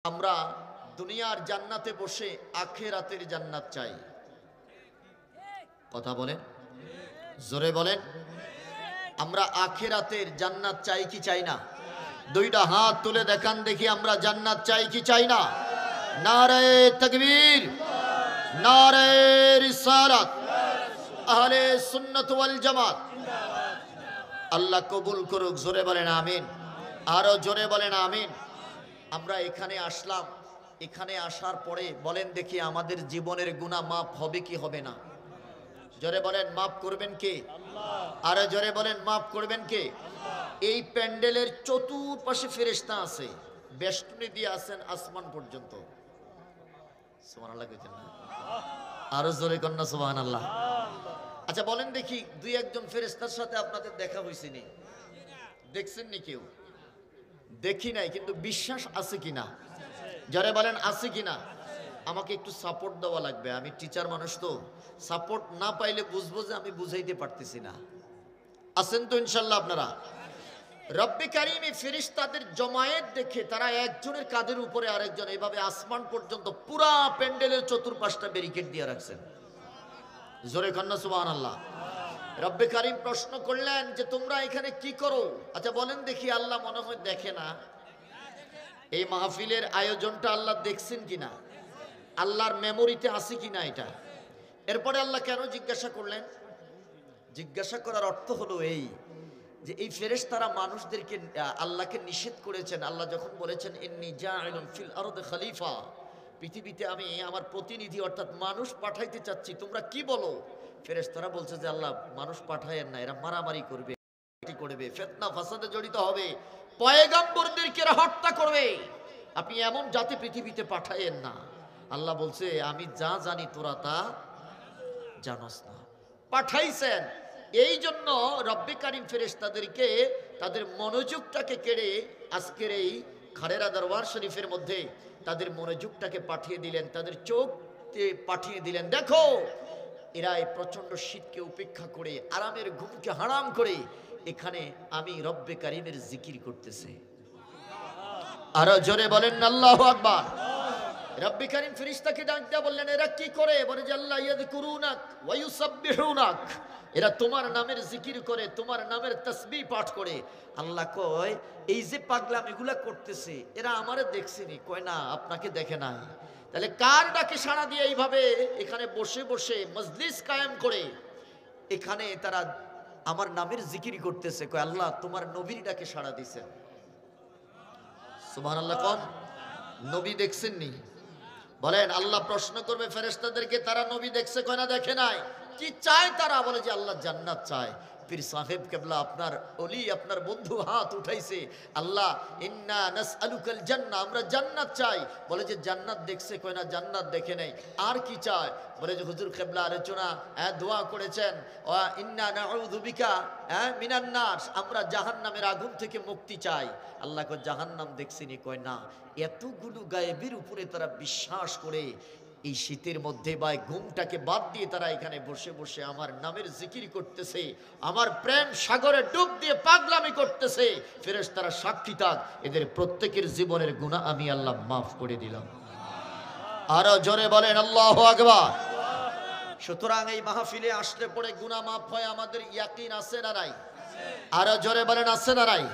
আমরা দুনিয়ার জান্নাতে বসে আখিরাতের জান্নাত চাই। কথা বলেন, জোরে বলেন। আমরা আখিরাতের জান্নাত চাই কি চাই না? দুইটা হাত তুলে দেখান দেখি, আমরা জান্নাত চাই কি চাই না? নারে তাকবীর, নারে রিসালাত, আহলে সুন্নাত ওয়াল জামাত। আল্লাহ কবুল করুক। জোরে বলেন আমিন, আরো জোরে বলেন আমিন। আমরা এখানে আসলাম, এখানে আসার পরে বলেন দেখি আমাদের জীবনের গুনাহ মাফ হবে কি হবে না? জোরে বলেন মাফ করবেন কে? আরো জোরে বলেন মাফ করবেন কে? এই প্যান্ডেলের চতুর্পাশে ফেরেশতা আছে, বেষ্টনী দিয়ে আছেন আসমান পর্যন্ত। সুবহানাল্লাহ কইতেন না? আরো জোরে কন্যা সুবহানাল্লাহ। আচ্ছা বলেন দেখি, দুই একজন ফেরেশতার সাথে আপনাদের দেখা হয়েছে নি? দেখছেন নি কেউ? দেখি নাই, কিন্তু বিশ্বাস আছে কিনা? যারা বলেন আছে কিনা? আমাকে একটু সাপোর্ট দেওয়া লাগবে, আমি টিচার মানুষ তো, সাপোর্ট না পাইলে বুঝবো যে আমি বুঝাইতে পারতেছি না। আছেন তো ইনশাল্লাহ আপনারা? রব্বে কারীম এই ফেরেশতাদের জমায়েত দেখে তারা একজনের কাঁধের উপরে আরেকজন এইভাবে আসমান পর্যন্ত পুরা প্যান্ডেলের চতুর্পাশটা ব্যারিকেড দিয়ে রাখছেন। জোরে কন্যা সুবহানাল্লাহ। রব্বে কারীম প্রশ্ন করলেন যে তোমরা এখানে কি করো? আচ্ছা বলেন দেখি, আল্লাহ মনে হয় দেখে না? এই মাহফিলের আয়োজনটা আল্লাহ দেখছেন কিনা? আল্লাহর মেমোরিতে আছে কিনা এটা? এরপরে আল্লাহ কেন জিজ্ঞাসা করলেন? জিজ্ঞাসা করার অর্থ হলো এই যে এই ফেরেশতারা মানুষদেরকে আল্লাহকে নিষেধ করেছেন। আল্লাহ যখন বলেছেন ইন্নী জাইলুন ফিল আরদি খলিফা, পৃথিবীতে আমি আমার প্রতিনিধি অর্থাৎ মানুষ পাঠাইতে চাচ্ছি, তোমরা কি বলো? ফেরেশতারা বলছে যে আল্লাহ মানুষ পাঠায়েন না, এরা মারামারি করবে, ফিতনা ফাসাদে জড়িত হবে, পয়গম্বরদেরকে হত্যা করবে, আপনি এমন জাতি পৃথিবীতে পাঠায়েন না। আল্লাহ বলছে আমি যা জানি তোরা তা জানোস না। পাঠাইছেন এই জন্য রব্বে কারীম ফেরেশতাদেরকে তাদের মনোযোগটাকে কেড়ে আজকের এই খারেরা দরবার শরীফের মধ্যে তাদের মনোযোগটাকে পাঠিয়ে দিলেন, তাদের চোখকে পাঠিয়ে দিলেন। দেখো এরা এই প্রচন্ড শীতকে উপেক্ষা করে, আরামের ঘুমকে হারাম করে এখানে আমি রব্বে কারীমের জিকির করতেছে। আরো জোরে বলেন আল্লাহু আকবার। রব্বে কারীম ফেরেশতাকে ডাক দিয়ে বললেন এরা কি করে? বলে যে আল্লাহ ইয়াযকুরুনাক ওয়া ইউসাব্বিহুনাক, এরা তোমার নামের জিকির করে, তোমার নামের তাসবিহ পাঠ করে। আল্লাহ কয় এই যে পাগলাম এগুলা করতেছে এরা আমারে দেখছেনি? কয় না, আপনাকে দেখে নাই। তাহলে কার ডাকে সাড়া দিয়ে এইভাবে এখানে বসে বসে মজলিস কায়েম করে এখানে তারা আমার নামের জিকির করতেছে? কয় আল্লাহ তোমার নবীর ডাকে সাড়া দিয়েছেন। সুবহানাল্লাহ। কোন নবী দেখছেন নি? বলেন আল্লাহ প্রশ্ন করবে ফেরেশতাদেরকে তারা নবী দেখছে? কয় না দেখে নাই। কি চায় তারা? বলে যে আল্লাহ জান্নাত চায়। পীর সাহেব কেবলা আপনার ওলি আপনার বন্ধু হাত উঠাইছে, আল্লাহ ইন্না নাসআলুকাল জান্নাহ, আমরা জান্নাত চাই। বলে যে জান্নাত দেখছে? কয় না জান্নাত দেখে নাই। আর কি চায়? বলে যে হুজুর কেবলা আলোচনা দোয়া করেছেন ওয়া ইন্না নাউযু বিকা মিনান নার, আমরা জাহান্নামের আগুন থেকে মুক্তি চাই। আল্লাহ কয় জাহান্নাম দেখছিনি? কয় না। এতগুলো গায়েবের উপরে তারা বিশ্বাস করে এই শীতের মধ্যে বা ঘুমটাকে বাদ দিয়ে তারা এখানে বসে বসে আমার নামের জিকির করতেছে, আমার প্রেম সাগরে ডুব দিয়ে পাগলামি করতেছে। ফেরেশতারা সাক্ষী থাক, এদের প্রত্যেকের জীবনের গুনাহ আমি আল্লাহ মাফ করে দিলাম। আরো জোরে বলেন আল্লাহু আকবার। সুতরাং এই মাহফিলে আসলে পরে গুনাহ মাফ হয়, আমাদের ইয়াকিন আছে না নাই? আরো জোরে বলেন আছে না নাই?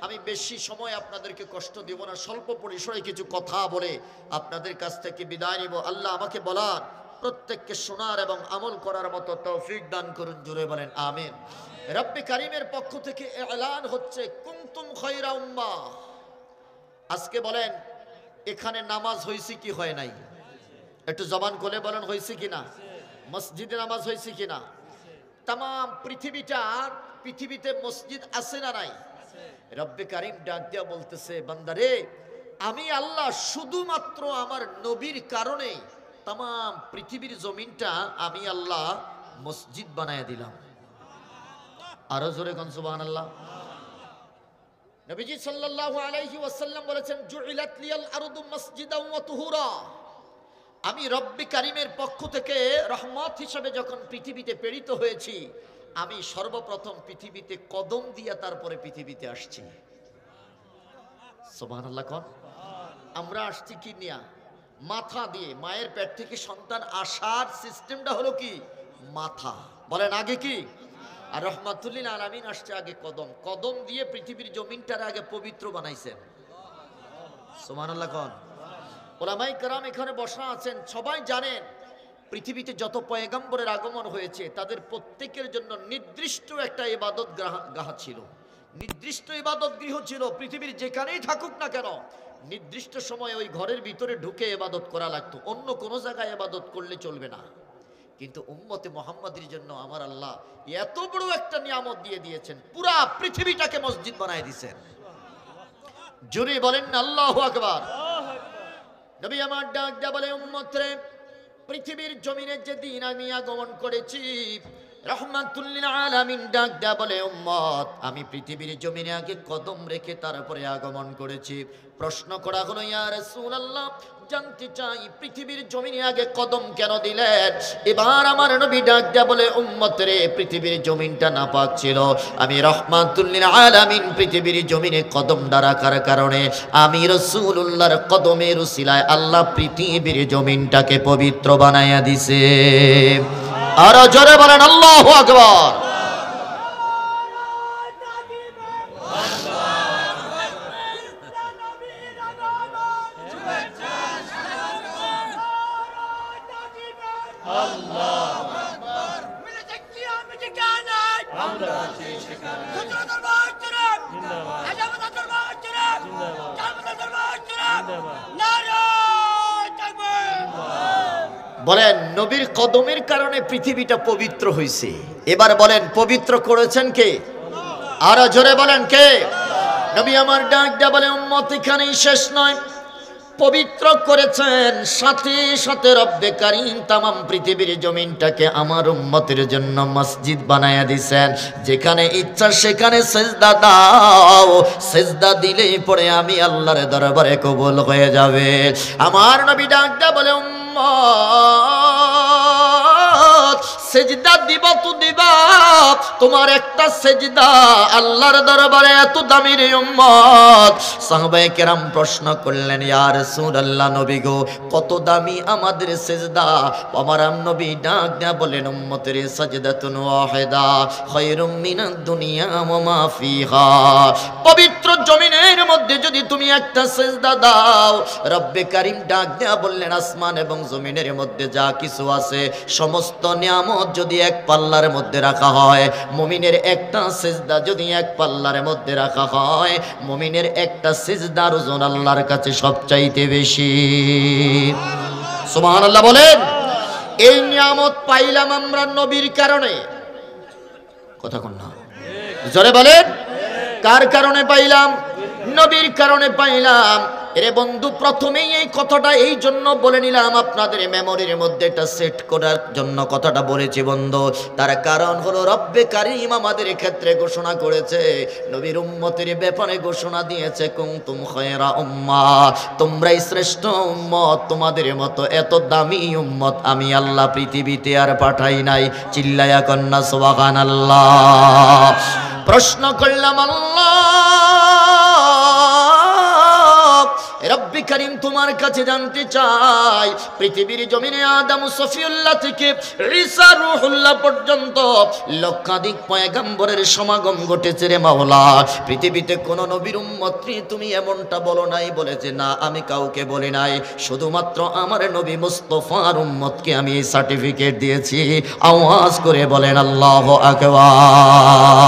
আমি বেশি সময় আপনাদেরকে কষ্ট দেব না, স্বল্প পরিসরে কিছু কথা বলে আপনাদের কাছ থেকে বিদায় নিব। আল্লাহ আমাকে বলার, প্রত্যেককে শোনার এবং আমল করার মতো তৌফিক দান করুন। জোরে বলেন আমিন। রব্বে কারীমের পক্ষ থেকে এলান হচ্ছে কুনতুম খায়রা উম্মাহ। আজকে বলেন এখানে নামাজ হয়েছে কি হয় নাই? একটু জবান খুলে বলেন হয়েছে কিনা? মসজিদে নামাজ হয়েছে কিনা? তাম পৃথিবীতে মসজিদ আছে না নাই? রব্বে কারীম ডাক দিয়া বলতেছে বান্দারে আমি আল্লাহ শুধুমাত্র আমার নবীর কারণে তাম পৃথিবীর জমিনটা আমি আল্লাহ মসজিদ বানায় দিলাম। আরো জোরে কোন সুবহানাল্লাহ। নবীজি সাল্লাল্লাহু আলাইহি ওয়াসাল্লাম বলেছেন জুইলাত লিয়াল আরদু মাসজিদাও ওয়া তুহুরা, আমি রব্বে কারীমের পক্ষ থেকে রহমত হিসেবে যখন পৃথিবীতে প্রেরিত হয়েছি, আমি সর্বপ্রথম পৃথিবীতে কদম দিয়া তারপরে পৃথিবীতে আসছি। সুবহানাল্লাহ। কোন আমরা আসছি কি নিয়া? মাথা দিয়ে। মায়ের পেট থেকে সন্তান আসার সিস্টেমটা হলো কি? মাথা। বলেন আগে কি? আর রহমাতুল্লিল আলামিন আসছে আগে কদম। কদম দিয়ে পৃথিবীর জমিনটার আগে পবিত্র বানাইছেন। সুবহানাল্লাহ কোন? ওলামায়ে কেরাম এখানে বসা আছেন, সবাই জানেন পৃথিবীতে যত পয়গম্বরের আগমন হয়েছে তাদের প্রত্যেকের জন্য নির্দিষ্ট একটা ইবাদত গাহ ছিল, নির্দিষ্ট ইবাদত গৃহ ছিল। পৃথিবীর যেখানেই থাকুক না কেন নির্দিষ্ট সময় ওই ঘরের ভিতরে ঢুকে ইবাদত করা লাগতো, অন্য কোনো জায়গায় ইবাদত করলে চলবে না। কিন্তু উম্মতে মুহাম্মাদের জন্য আমার আল্লাহ এত বড় একটা নিয়ামত দিয়ে দিয়েছেন, পুরা পৃথিবীটাকে মসজিদ বানায় দিয়েছেন। জোরে বলেন না আল্লাহু আকবার। নবী আমার ডাক দেয়া বলে, উম্মত রে, পৃথিবীর জমিনে যেদিন আমি আগমন করেছি, রহমাতুল্লিল আলামিন ডাক দেয়া বলে, উম্মত আমি পৃথিবীর জমিনে আগে কদম রেখে তারপরে আগমন করেছি। প্রশ্ন করা হলো, ইয়া রাসূলুল্লাহ, জানতে চাই পৃথিবীর জমিনে আগে কদম কেন দিলেন? এবার আমার নবী ডাক দেয়া বলে, উম্মত রে, পৃথিবীর জমিনটা নাপাক ছিল, আমি রহমাতুল্লিল আলামিন পৃথিবীর জমিনে কদমটা রাখার কারণে আমি রাসূলুল্লাহর কদমের উসিলায় আল্লাহ পৃথিবীর জমিনটাকে পবিত্র বানায়া দিছে। আর জোরে বলেন আল্লাহু আকবার। বলেন নবীর কদমের কারণে পৃথিবীটা পবিত্র হয়েছে। এবার বলেন পবিত্র করেছেন কে? আর জোরে বলেন কে? নবী আমার ডাক দেয়া বলে, উম্মত এখানেই শেষ নয়, পবিত্র করেছেন সাথে সাথে রব্বে কারীম তামাম পৃথিবীর জমিনটাকে আমার উম্মতের জন্য মসজিদ বানায়া দিয়েছেন। যেখানে ইচ্ছা সেখানে সিজদা দাও, সিজদা দিলেই পরে আমি আল্লাহর দরবারে কবুল হয়ে যাবে। আমার নবী ডাক দেয়া বলে, সেজদা দিব তো দিবা, তোমার একটা সেজদা আল্লাহর দরবারে এত দামি রে উম্মত। সাহাবায়ে কেরাম প্রশ্ন করলেন, ইয়া রাসূলুল্লাহ, নবী গো কত দামি আমাদের সেজদা? আমার নবী ডাক দেয়া বলেন, উম্মতের সাজদাতুন ওয়াহিদা খায়রুম মিনাদ দুনিয়া ওয়া মা ফিহা। পবিত্র জমিনের মধ্যে যদি তুমি একটা সেজদা দাও, রব্বে কারীম ডাক দেয়া বললেন, আসমান এবং জমিনের মধ্যে যা কিছু আছে সমস্ত নিয়ামত যদি এক পাল্লার মধ্যে রাখা হয়, মুমিনের একটা সিজদা যদি এক পাল্লার মধ্যে রাখা হয়, মুমিনের একটা সিজদার ওজন আল্লাহর কাছে সবচাইতে বেশি। সুবহানাল্লাহ বলেন। এই নিয়ামত পাইলাম আমরা নবীর কারণে। কথা কোন না? জোরে বলেন, কার কারণে পাইলাম? নবীর কারণে পাইলাম। এরে বন্ধু, প্রথমেই এই কথাটা এই জন্য বলে নিলাম, আপনাদের মেমোরির মধ্যে এটা সেট করার জন্য কথাটা বলেছি বন্ধু। তার কারণ হলো রব্বে কারীম আমাদের ক্ষেত্রে ঘোষণা করেছে, নবীর উম্মতের ব্যাপারে ঘোষণা দিয়েছে, কুনতুম খায়রা উম্মাহ, তোমরাই শ্রেষ্ঠ উম্মত, তোমাদের মতো এত দামি উম্মত আমি আল্লাহ পৃথিবীতে আর পাঠাই নাই। চিল্লায়া কন্না সুবহানাল্লাহ। প্রশ্ন করলাম, আল্লাহ রব্বি কারীম তোমার কাছে জানতে চাই, পৃথিবীর জমিনে আদম সফিউল্লাহ থেকে ঈসা রূহুল্লাহ পর্যন্ত লক্ষাধিক পয়গম্বরের সমাগম ঘটেছে রে মাওলা, পৃথিবীতে কোন নবীর উম্মতকে তুমি এমনটা বলো নাই? বলেছে না, আমি কাউকে বলি নাই, শুধুমাত্র আমার নবী মুস্তাফার উম্মতকে আমি এই সার্টিফিকেট দিয়েছি। আওয়াজ করে বলেন আল্লাহু আকবার।